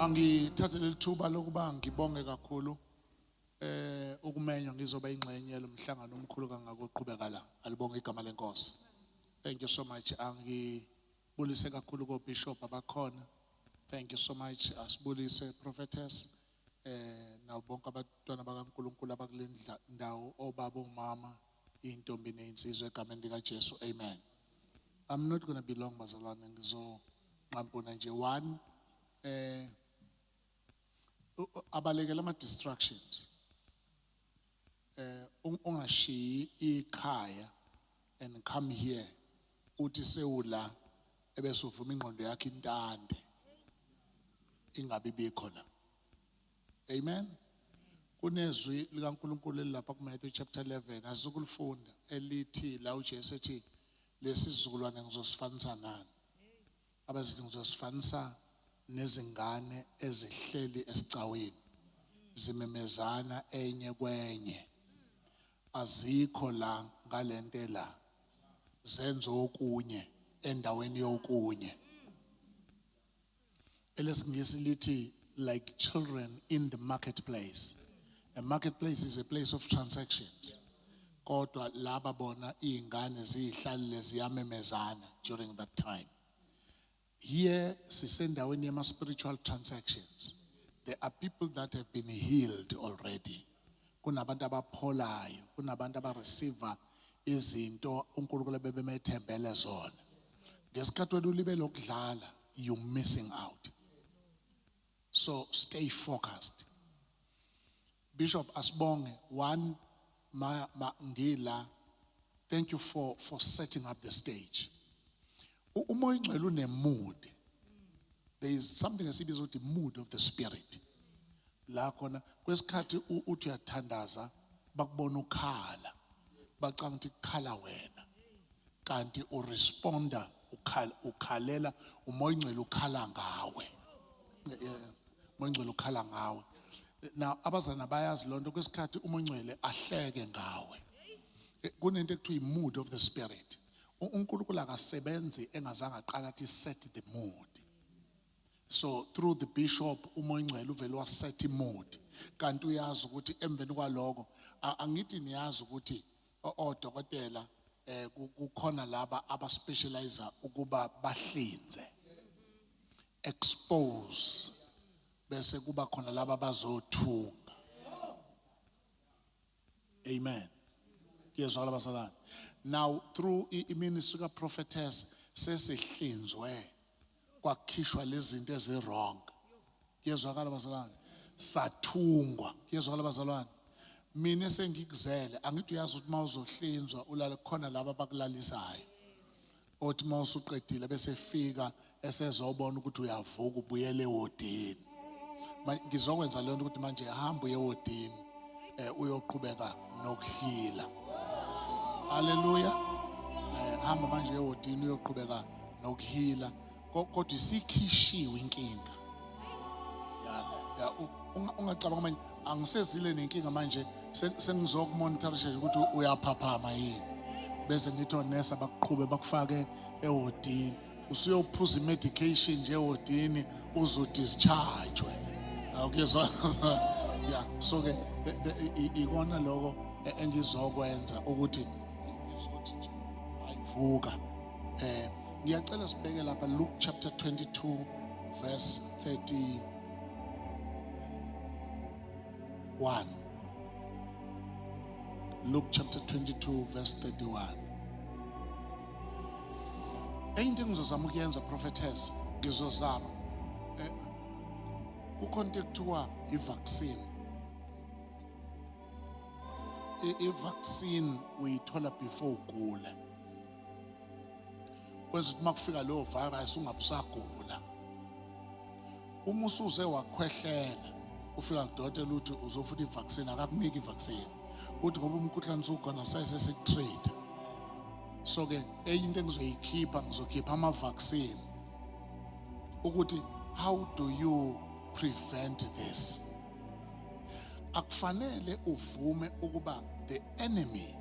Angithathe lelithuba lokuba ngibonge kakhulu ukumenywa ngizoba ingxenye lomhlangano omkhulu kangaka oqhubeka la. Alibonge igama lenkosi. Thank you so much. Angibulise kakhulu ko bishop abakhona. Thank you so much. Asibulise prophetess nawo bonke abantwana bakaNkulunkulu abakulendla ndawo obaba umama intombi nezinsizwa egameni lika Jesu. Amen. I'm not going to be long bazalwane ngizoqampuna nje one abalekela ama distractions. Ungashiyi ikhaya and come here uthi sewula ebese uvuma ingqondo yakhe intande ingabi bikho la. Amen. Kunezwi likaNkulunkulu lapha kuMatthew chapter 11 asizokulifunda elithi la uJesu ethi lesisizukulwane ngizosifanisa nani. Abazithi ngizosifanisa nezingane ezihleli esicaweni zimemezana enye kwenye azikho la ngalente la zenza okunye endaweni yokunye. Elesingisi lithi like children in the marketplace. A marketplace is a place of transactions. Kodwa laba bona ingane zihlalile ziyamemezana during that time. Here sisendaweni yema spiritual transactions. There are people that have been healed already. Kunabantu abapholayo, kunabantu abareceive izinto uNkulunkulu ebebemethembele zona. Ngesikhathi wena ulibe lokudlala, you missing out. So stay focused. Bishop Asbonge, one ngila, thank you for setting up the stage. Umoya ingcwele une mood. There is something esibiza ukuthi mood of the spirit. La khona kwesikhathi uthi uyathandaza bakubona ukhala. Bacanga ukuthi khala wena. Kanti uresponda ukhalela umoya ingcwele ukhala ngawe. Umoya ingcwele ukhala ngawe. Now abazana bayazi lonto kwesikhathi umoya ingcwele ahleke ngawe. Kunento ekuthiwa mood of the spirit. uNkulunkulu akasebenzi engazange aqala athi set the mood. So through the bishop umoya ingcwele uvele wa set mood. Kanti uyazi ukuthi emveni kwaloko angithi niyazi ukuthi odokotela kukhona laba abaspecialize ukuba bahlinze expose bese kuba khona laba bazothunga. Amen. Kuyezwakala abazalwane. Now through ministry ka prophetess sesihlinzwe kwakhishwa lezi zinto ezirong. Kuyezwakala abazalwane. Sathungwa. Kuyezwakala abazalwane. Mina sengikuzele angithi uyazi ukuthi mawuzohlinzwa ulala khona laba bakulalisayo. Othi mawusuqedile bese fika esezobona ukuthi uyavuka ubuyele wodini. Ngizokwenza lento ukuthi manje hamba uye wodini uyoqhubeka nokuhila. Hallelujah. Hamba manje ewodini uyoqhubeka nokuhila kodwa isikhishiwe inkinga. Ya ungacabanga manje angisezile nenkinga manje sengizokumonitorisha ukuthi uyaphaphama yini. Bese ngithi onesa bakuqhube bakufake ewodini usuyophuza imedication nje ewodini uzodischargewe. Awukuzwa. Yeah, so ke ikona lokho engizokwenza ukuthi ngizothi nje ayivuka. Ngiyacela sibheke lapha Luke chapter 22 verse 31. Luke chapter 22 verse 31. Into engizozama ukuyenza prophetess ngizozama kukhona ekuthiwa i-vaccine. I-vaccine uyithola before ugula. Kwenza ukuthi makufika leyo virus ungabusagula. Uma usuze wakhwehlela ufika kudokotela uthi uzofuna i-vaccine akakuniki i-vaccine. Uthi ngoba umkhuhlane usukhona sesikutrade. So ke into engizoyikhipha ngizokhipha ama-vaccine ukuthi how do you prevent this? Akufanele uvume ukuba the enemy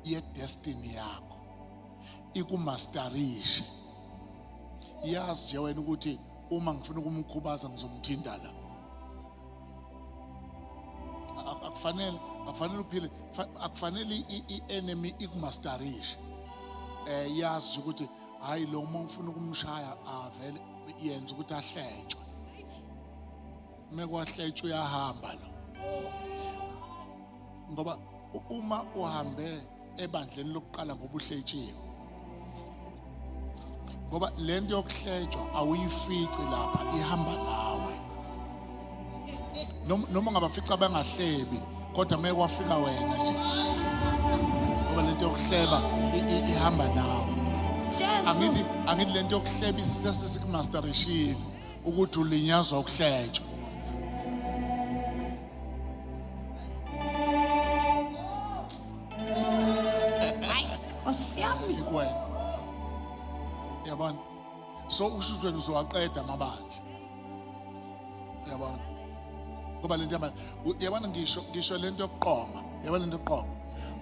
ye destiny yakho ikumasterishe. Yazi nje wena ukuthi uma ngifuna ukumkhubaza ngizomthinta la. Akufanele uphile, akufanele i-enemy ikumasterishe. Yazi nje ukuthi hayi lo uma ngifuna ukumshaya vele yenza ukuthi ahlejwe. Mekwahlejwe uyahamba lo. Ngoba uma uhambe ebandleni lokuqala ngoba uhletshiwe, ngoba lento yokuhlejwa awuyifici lapha, ihamba nawe. Noma ngabafica bangahlebi kodwa mekwafika wena nje, ngoba lento yokuhleba ihamba nawe. Angithi lento yokuhleba isitha sesikumasterishile ukuthi ulinyazwa ukuhlejwa. Yabona, so usho wena uzowaqeda amabandla. Yabona, ngoba lento yabona ngisho lento yokuqoma, yabona lento yokuqoma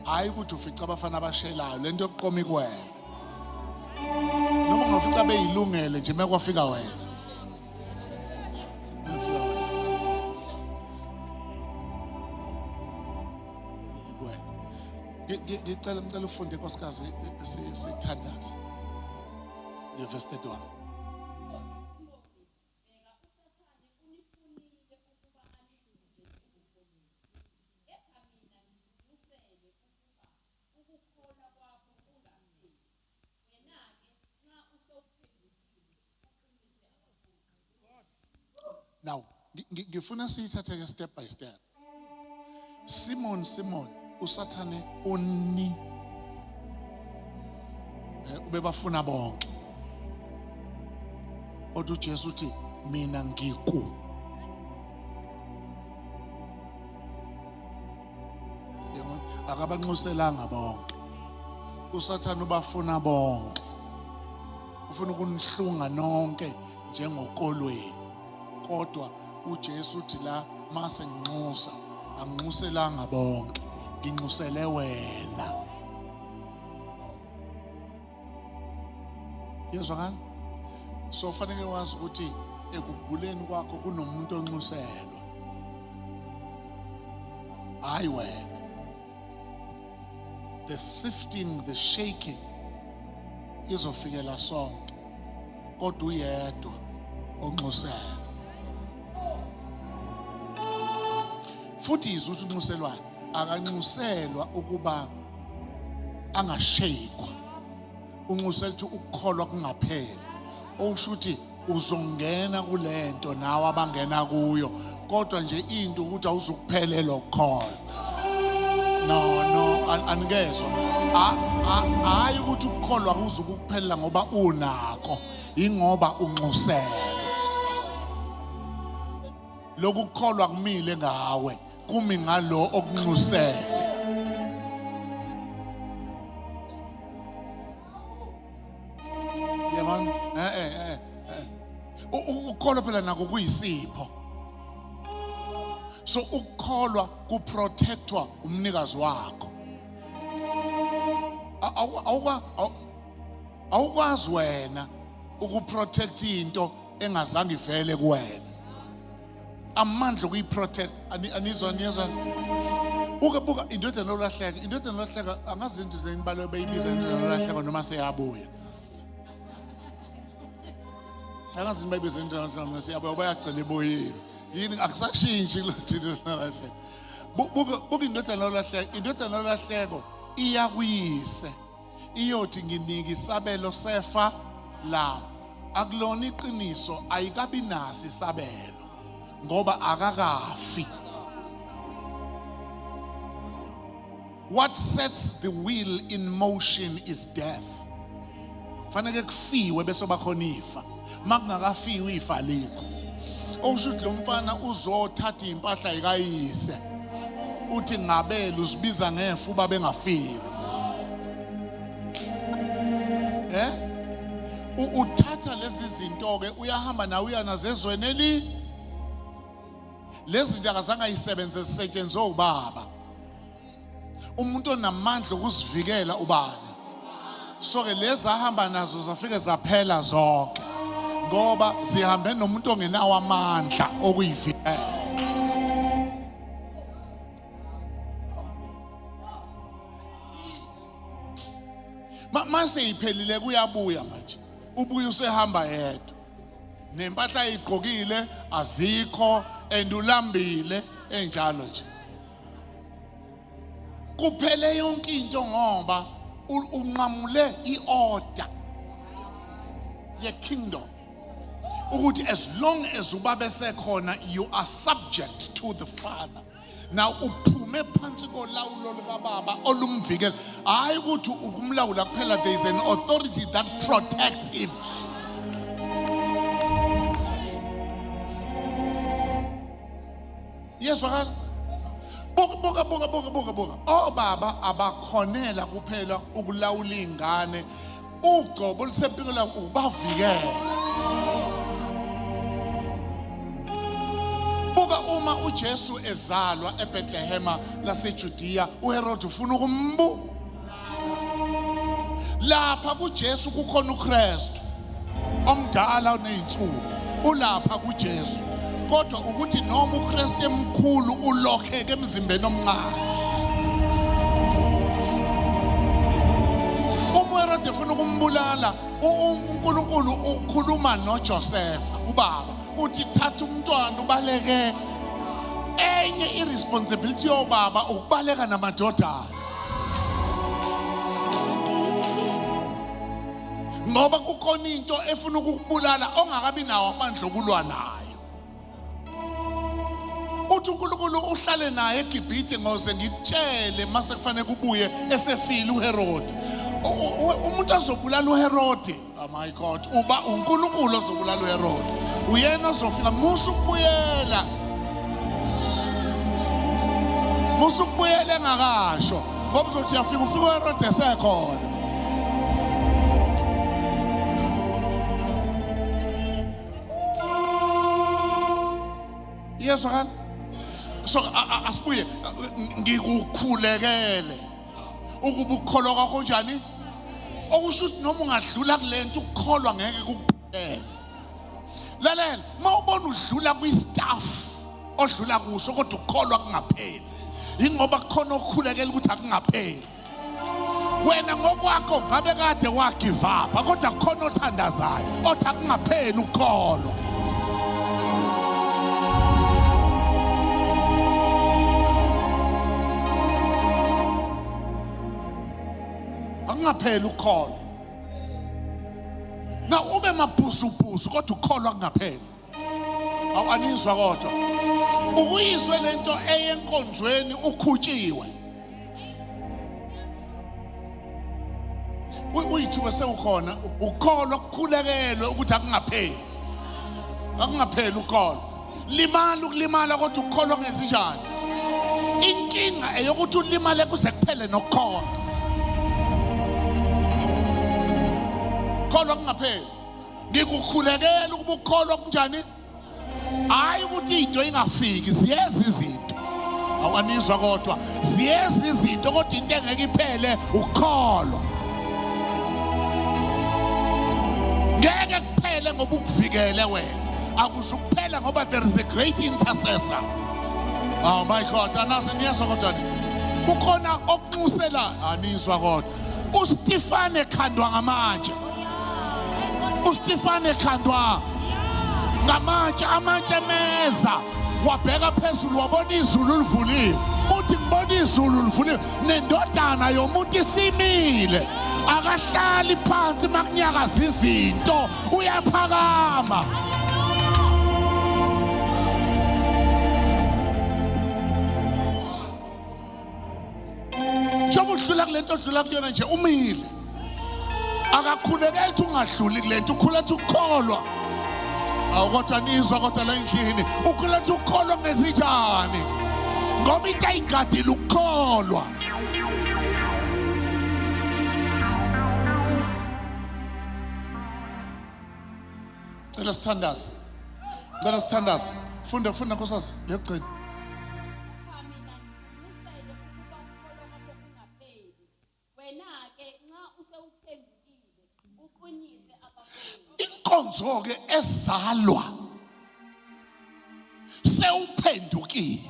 hayi ukuthi ufica abafana abashelayo, lento yokuqoma ikwena. Noma ungafica beyilungele nje mekwafika wena. Ngicela ufunde inkosikazi sithandaze. Verse 31. Now, ngifuna siyithathe step by step. Simon, usathane uni ubebafuna bonke. Kodwa uJesu uthi mina ngiku. Yabona, akabanxuselanga bonke. Usathane ubafuna bonke. Ufuna ukunihlunga nonke njengokolweni. Kodwa uJesu uthi la mase nginxusa, anginxuselanga bonke, nginxusele wena. Yezwakala? So fanele wazi ukuthi ekuguleni kwakho kunomuntu onxuselwa. Hayi wena. The sifting, the shaking izofikela sonke. Kodwa uyedwa onxuselwa. Futhi izuthi unxuselwane akanxuselwa ukuba angashayikwa. Unxusela ukuthi ukukholwa kungapheli. Okushuthi uzongena kulento nawe abangena kuyo, kodwa nje into ukuthi awuzukuphelelwa ukukholwa. No, anikezwa. Hayi ukuthi ukukholwa akuzukuphelela ngoba unako, ingoba unxuselwe. Lokhu ukukholwa kumile ngawe, kumi ngalo okunxusele. Yabona? Ukukholwa phela nako kuyisipho. So ukukholwa kuprotectwa umnikazi wakho. Awukwazi wena ukuprotect into engazange ivele kuwena. Amandla kuyiprotect anizwa. Buka indodana lolahleka angazi into zenibalo beyibiza indodana lolahleka noma seyabuya. Angazi nibayibiza indodana lolahleka seyabuya bayagcina eboyile. Yini akusashintshi lothini lolahleka. Buka indodana lolahleko iya kuyise. Iyothi nginika isabelo sefa la. Akulona iqiniso ayikabi nasi isabelo. Ngoba akakafi. What sets the wheel in motion is death. Fanele kufiwe bese bakhona ifa. Makungakafiwe ifa likho. Okushuthi lo mfana uzothatha impahla ekayise. Uthi ngabela usibiza ngefuba bengafile. Uthatha lezi zinto ke uyahamba nawe uyanazezweni eli. Lezi zinto akazange ayisebenze zisetshenzwe ubaba. Umuntu onamandla ukuzivikela ubani. So ke lezi ahamba nazo zafike zaphela zonke. ngoba zihambe nomuntu ongenawo amandla okuyivikela. Mase iphelile kuyabuya manje. Ubuye usehamba yedwa. Nempahla ayigqokile azikho endulambile enjalo nje. Kuphele yonke into ngoba unqamule iorder ye kingdom. Ukuthi as long as ubaba esekhona you are subject to the Father. Now uphume phansi kolawulo likaBaba olumvikela. Hayi ukuthi ukumlawula kuphela, there is an authority that protects him. Yes, right? Boka. Obaba abakhonela kuphela ukulawula ingane. Ugcobo lusempikela ubavikela. Buka uma uJesu ezalwa eBethlehem laseJudiya, uHerod ufuna ukumbu. Lapha kuJesu kukhona uKristu omdala oneyinsuku. Ulapha kuJesu. Kodwa ukuthi noma uKristu emkhulu ulokheke emzimbeni omncane. uHerod ufuna ukumbulala. uNkulunkulu ukhuluma noJosefa ubaba. Uthi thatha umntwana ubaleke. Enye irresponsibility yobaba ukubaleka namadodana. Ngoba kukhona into efuna ukukubulala ongakabi nawo amandla okulwa nayo. Uthi uNkulunkulu uhlale naye eGibhithe ngoze ngikutshele mase kufanele kubuye esefile uHerod. Umuntu azobulala uHerod. Oh my God, uba uNkulunkulu ozobulala uHerod. Uyena ozofika musukubuyela. Musukubuyela engakasho. Ngoba uzothi uyafika ufika uHerod esekhona. Yes, right? So asibuye ngikukhulekele ukuba ukukholwa kwakho njani. Okusho ukuthi noma ungadlula kulento ukukholwa ngeke kukuphele. Lalela, mawubona udlula kwistaff odlula kusho kodwa ukukholwa kungapheli. Ingoba kukhona okukhulekela ukuthi akungapheli. Wena ngokwakho ngabe kade wagive up kodwa kukhona othandazayo othi akungapheli ukukholwa. Akungapheli ukukholwa. Na ube mabhuzu kodwa ukukholwa kungapheli. Awanizwa kodwa. Ukuyizwe lento eyenkonzweni ukhutshiwe. Uyithuke sewukhona ukukholwa kukhulekelwe ukuthi akungapheli. Akungapheli ukukholwa. Ukulimala kodwa ukukholwa ngezinjani. Inkinga eyokuthi ulimale kuze kuphele nokukholwa. Ukukholwa kungapheli. Ngikukhulekela ukuba ukukholwa kunjani. Hayi ukuthi into ingafiki, ziyeza izinto. Awanizwa kodwa, ziyeza izinto kodwa into engeke iphele ukukholwa. Ngeke kuphele ngoba ukuvikele wena. Akuzukuphela ngoba there is a great intercessor. Oh my God, anazi niyezwa kodwa. Kukhona okunxusela anizwa kodwa. uStefane ekhandwa ngamatshe. uStefane ekhandwa ngamatshe, amatshe meza. Wabheka phezulu wabona izulu livuliwe. Uthi ngibona izulu livuliwe nendodana yomuntu isimile. Akahlali phansi makunyakaza izinto, uyaphakama. Njengoba udlula kulento odlula kuyona nje umile. Akakhulekeli ukuthi ungadluli kulento, ukhuletha ukukholwa. Awukodwa nizwa kodwa la endlini, ukhuletha ukukholwa ngezinjani. Ngoba into ayigadile ukukholwa. Cela sithandaze. Cela sithandaze. Funda Nkosikazi, ngiyagcina. uzoke ezalwa sewuphendukile.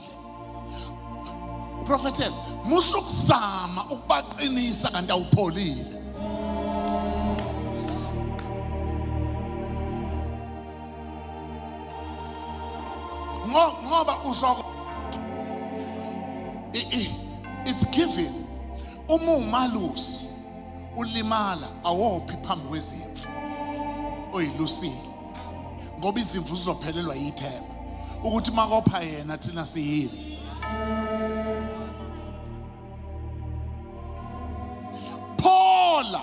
Prophetess, musukuzama ukubaqinisa kanti awupholile. Ngoba uzoke it's given. Uma umalusi ulimala awophi phambi kwezimvu oyilusile, ngoba izimvu zizophelelwa yithemba ukuthi makopha yena thina siyini. Paula,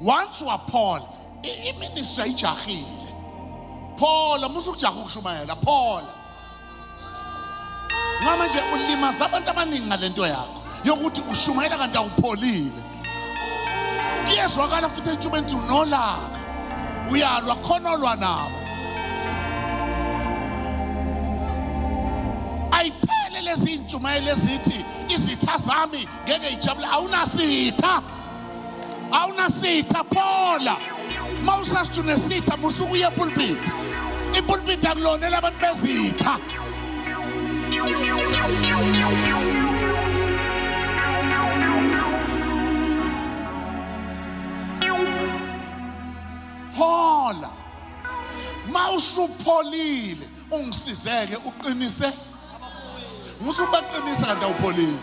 once waPaula iministry ayijahile. Paula musukujaha ukushumayela. Paula ngama nje ulimaza abantu abaningi ngalento yakho yokuthi ushumayela kanti awupholile. Kuyezwakala futhi entshumeni unolaka uyalwa khonolwa nabo. Ayiphele lezi ntshumayelo ezithi izitha zami ngeke ijabule. Awunasitha Paula. Mawusathi unesitha musuku uye pulpit. Ipulpit akulonela abantu bezitha. Paula, mawusupholile ungisizeke uqinise. Musubaqinisa kanti awupholile.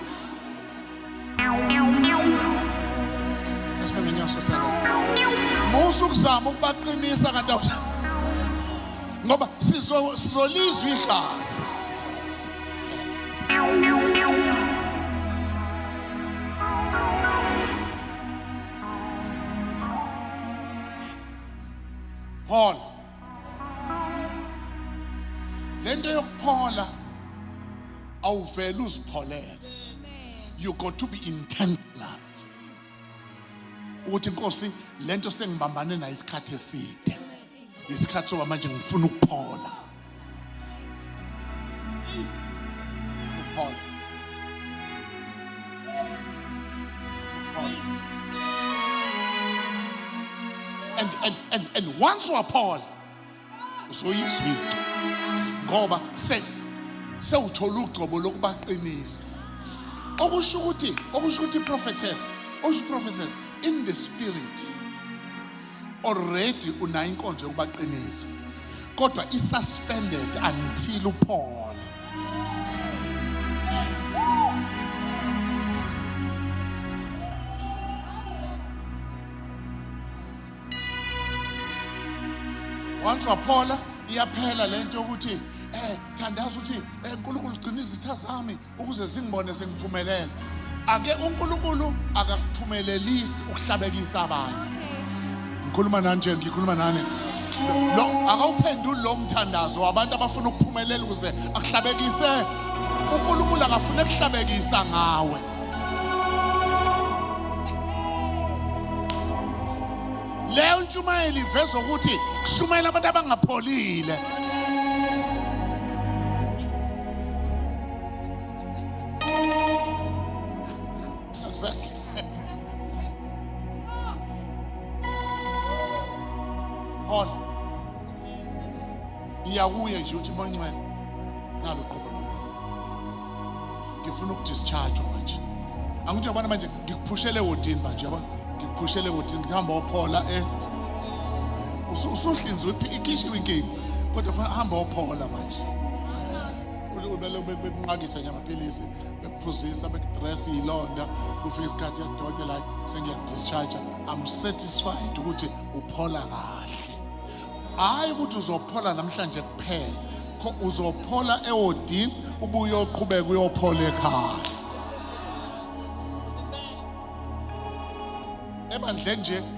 Asibenge nyasothanda. Musukuzama ukubaqinisa kanti ngoba sizolizwa igazi. Paul, lento yokuphola awuvela uzipholele. You got to be intentional. Ukuthi Nkosi lento sengibambane nayo isikhathi eside. Isikhathi soba manje ngifuna ukuphola. Paul. And once waPaul uzoyizwile ngoba sewuthola ugcobo lokubaqinisa. Okusho ukuthi prophetess in the spirit already una inkonzo yokubaqinisa kodwa isuspended until uPaul. Once waPaula iyaphela lento yokuthi thandaza ukuthi uNkulunkulu ugcina izitha zami ukuze zingibone sengiphumelela. Ake uNkulunkulu akakuphumelelisi ukuhlabekisa abanye. Ngikhuluma nani nje, ngikhuluma nani. Lo akawuphenduli lo mthandazo wabantu abafuna ukuphumelela ukuze akuhlabekise. uNkulunkulu akafuna ukuhlabekisa ngawe. Leyo ntshumayelo iveza ukuthi kushumayela abantu abangapholile. Exactly. Paul. Iyakuye nje uthi Mangcwele nalo qhubeka. Ngifuna ukudischarge manje. Angithi yabona manje ngikuphushele wodini manje yabona. Ngikuphushele wodini ngihamba ophola usuhlinzwe ikishiwe inkingi kodwa ufuna hamba ophola manje. Ubele bekunqakisa nje amaphilisi bekuphuzisa bekudress ilonda kufika isikhathi yakudokotela like sengiyakudischarge. I'm satisfied ukuthi uphola kahle. Hayi ukuthi uzophola namhlanje kuphela. Uzophola ewodini ubuye uqhubeka uyophola ekhaya.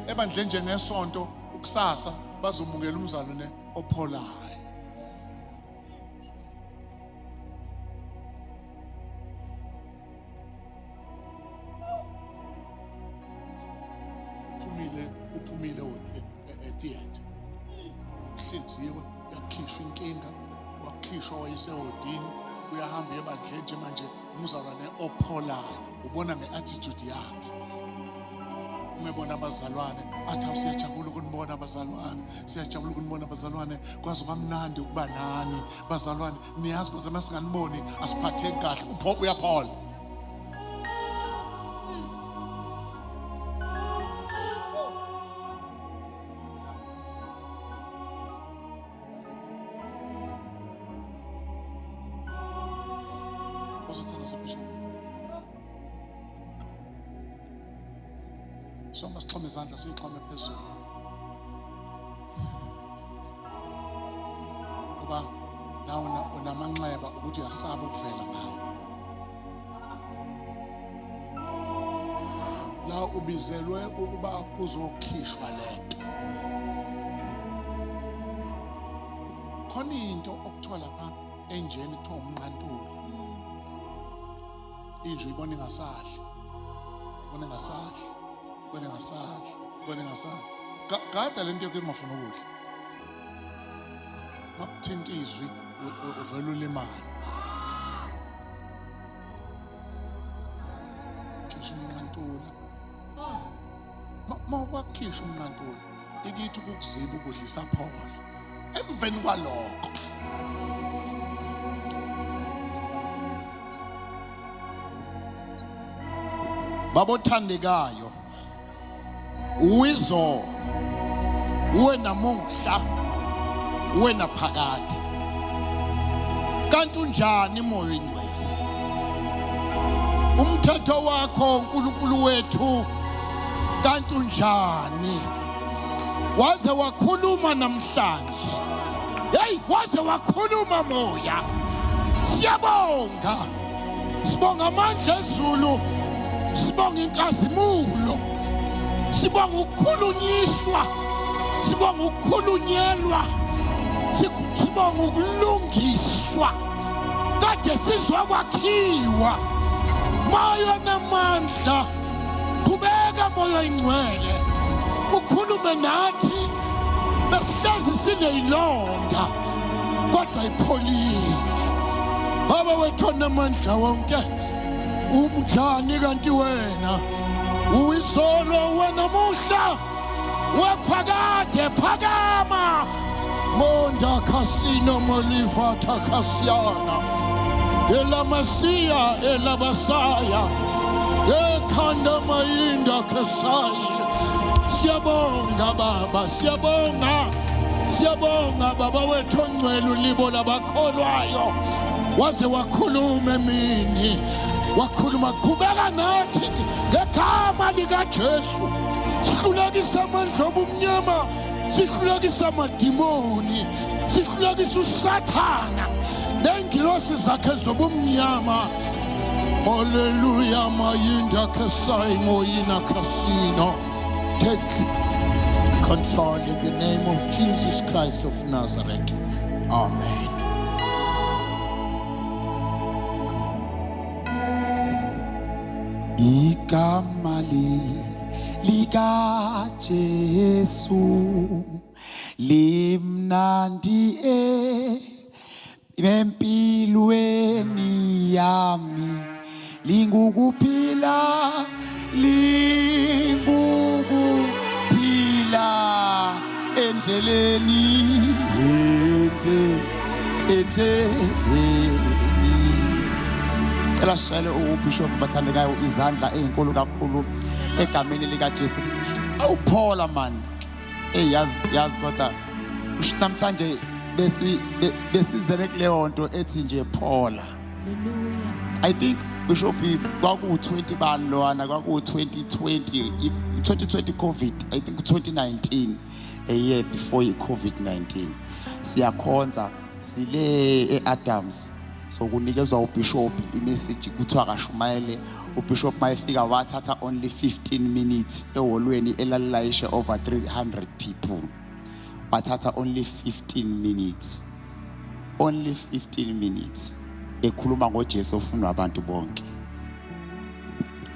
Ebandleni nje ngesonto ukusasa bazomukela umzalwane opholayo. Uphumile theater. Uhlinziwe yakhishwa inkinga, wakhishwa wayesewodini, uyahamba ebandleni nje manje umzalwane opholayo ubona ngeattitude yakhe. umebona abazalwane athi siyajabula ukunibona abazalwane, siyajabula ukunibona abazalwane, kwazi kwamnandi ukuba nani bazalwane, niyazi ukuthi masinganiboni asiphatheki kahle uyaphola. So masixhome izandla siyixhome phezulu. Ngoba nawe unamanxeba ukuthi uyasaba ukuvela ngawo. La ubizelwe ukuba kuzokhishwa lento. Khona into okuthiwa lapha enjeni kuthiwa umnqantuli. Inje ibona ingasahli. Ibona ingasahli. Ibona ingasahli. Ibona ingasahli. Gada lento yake ngifuna ukudla. Makuthinta izwi uvela ulimala. Khisha umnqantula. Mawakhisha umnqantula. Ikithi ukukuziba ukudla isaphola. Emveni kwalokho. Babothandekayo uwizo wena namuhla wena phakade kanti unjani moyo ingcwele umthetho wakho uNkulunkulu wethu kanti unjani waze wakhuluma namhlanje hey waze wakhuluma moya siyabonga sibonga amandla ezulu sibonga inkazimulo sibonga ukukhulunyiswa sibonga ukukhulunyelwa sibonga ukulungiswa kade sizwa kwakhiwa moya namandla qhubeka moya ingcwele ukhulume nathi besihlezi sineyilonda kodwa ipholile baba wethu namandla wonke umjani kanti wena uyizolo wena muhla wephakade phakama monda casino moliva takasiana elamasiya elabasaya ekhanda mayinda kesai siyabonga baba siyabonga baba wethu ongcwele ulibo labakholwayo waze wakhuluma emini wakhuluma qhubeka nathi ngegama lika Jesu sihlulekisa amandla obumnyama sihlulekisa amadimoni sihlulekisa usathana nengilosi zakhe zobumnyama haleluya mayinda kasai moyina casino take control in the name of Jesus Christ of Nazareth amen. Ikamali lika Jesu limnandi empilweni yami lingukuphila endleleni Elashele uBishop bathandekayo izandla ezinkulu kakhulu egameni lika Jesu. Awuphola man. Yazi kodwa namhlanje besizele kuleyo nto ethi nje phola. I think Bishop kwaku 20 balwana kwaku 2020 if 2020 COVID I think 2019 a year before COVID-19 siyakhonza sile eAdams so kunikezwa uBishop imessage kuthiwa kashumayele uBishop mayefika wathatha only 15 minutes eholweni elalilayishe over 300 people wathatha only 15 minutes ekhuluma ngoJesu ofuna abantu bonke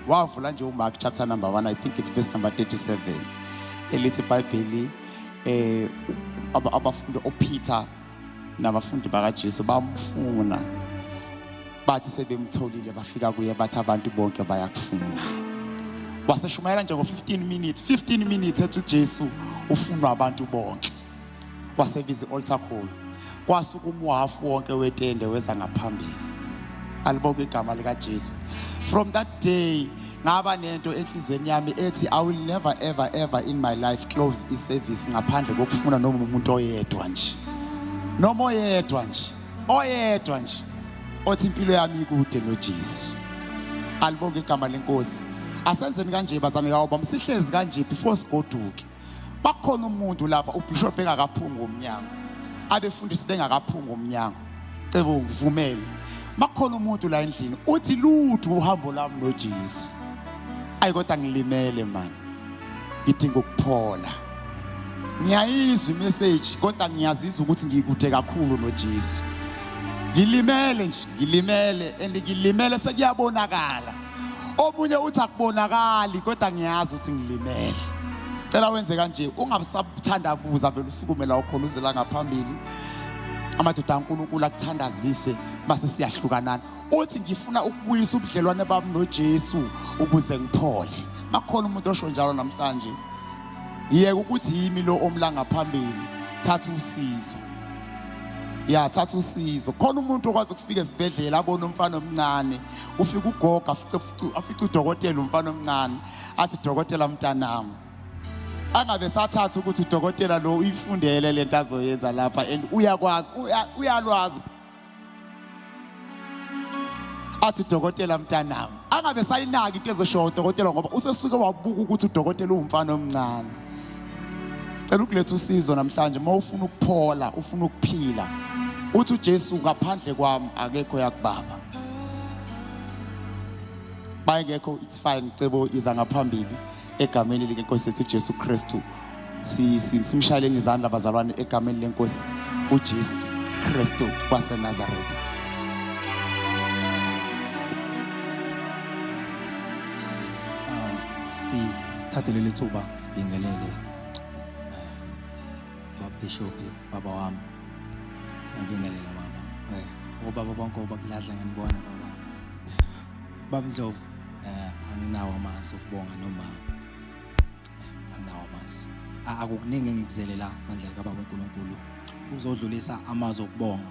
wavula nje uMark chapter number 1 I think it's verse number 37 elithi iBhayibheli abafundi oPeter nabafundi bakaJesu bamfuna bathi sebemtholile bafika kuye bathi abantu bonke bayakufuna waseshumayela nje ngo-15 minutes ethi uJesu ufunwa abantu bonke. Wasebiza i-altar call. Kwasuka umwafu wonke wetende weza ngaphambili. Alibonke igama lika Jesu. From that day ngaba nento enhlizweni yami ethi I will never ever in my life close i-service ngaphandle kokufuna noma umuntu oyedwa nje. Noma oyedwa nje. Othi impilo yami ikude noJesu. Alibonke igama lenkosi. Asenzeni kanje bazane kawo bamsihlezi kanje before sigoduke. Bakhona umuntu lapha ubishop engakaphunga umnyango. Abefundisi bengakaphunga umnyango. Cebo uvumele. Makhona umuntu la endlini uthi lutho uhambo lami noJesu. Ayi kodwa ngilimele man. Ngidinga ukuphola. Ngiyayizwa imessage kodwa ngiyazizwa ukuthi ngikude kakhulu noJesu. Ngilimele and ngilimele sekuyabonakala. Omunye uthi akubonakali kodwa ngiyazi ukuthi ngilimele. Cela wenze kanje ungabusathanda kuza vele usukume la ukhona uzela ngaphambili. Amadoda kaNkulunkulu akuthandazise mase siyahlukanana. Uthi ngifuna ukubuyisa ubudlelwane bami noJesu ukuze ngiphole. Makhona umuntu osho njalo namhlanje. Yeke ukuthi yimi lo omla ngaphambili. Thatha usizo. Thatha usizo. Khona umuntu okwazi ukufika esibhedlela abone umfana omncane. Ufika ugogo afica udokotela umfana omncane. Athi dokotela mntanami. Angabe sathatha ukuthi udokotela lo uyifundele lento azoyenza lapha and uyalwazi. Athi dokotela mntanami. Angabe sayinaki into ezosho udokotela ngoba usesuke wabuka ukuthi udokotela umfana omncane. Cela ukuletha usizo namhlanje mawufuna ukuphola, ufuna ukuphila. Uthi uJesu ngaphandle kwami akekho yakubaba. Bayengekho it's fine cebo iza ngaphambili egameni lenkosi yethu Jesu Kristu. Simshayeleni izandla bazalwane egameni lenkosi uJesu Kristu waseNazaretha. Sithathe leli thuba sibingelele Bishop baba wami. Ngibingelela baba. Obaba bonke obabudladla nganibona baba. Baba Ndlovu anginawo amasu ukubonga noma anginawo amasu. Akukuningi engikuzelela mandla kaBaba uNkulunkulu uzodlulisa amazwi okubonga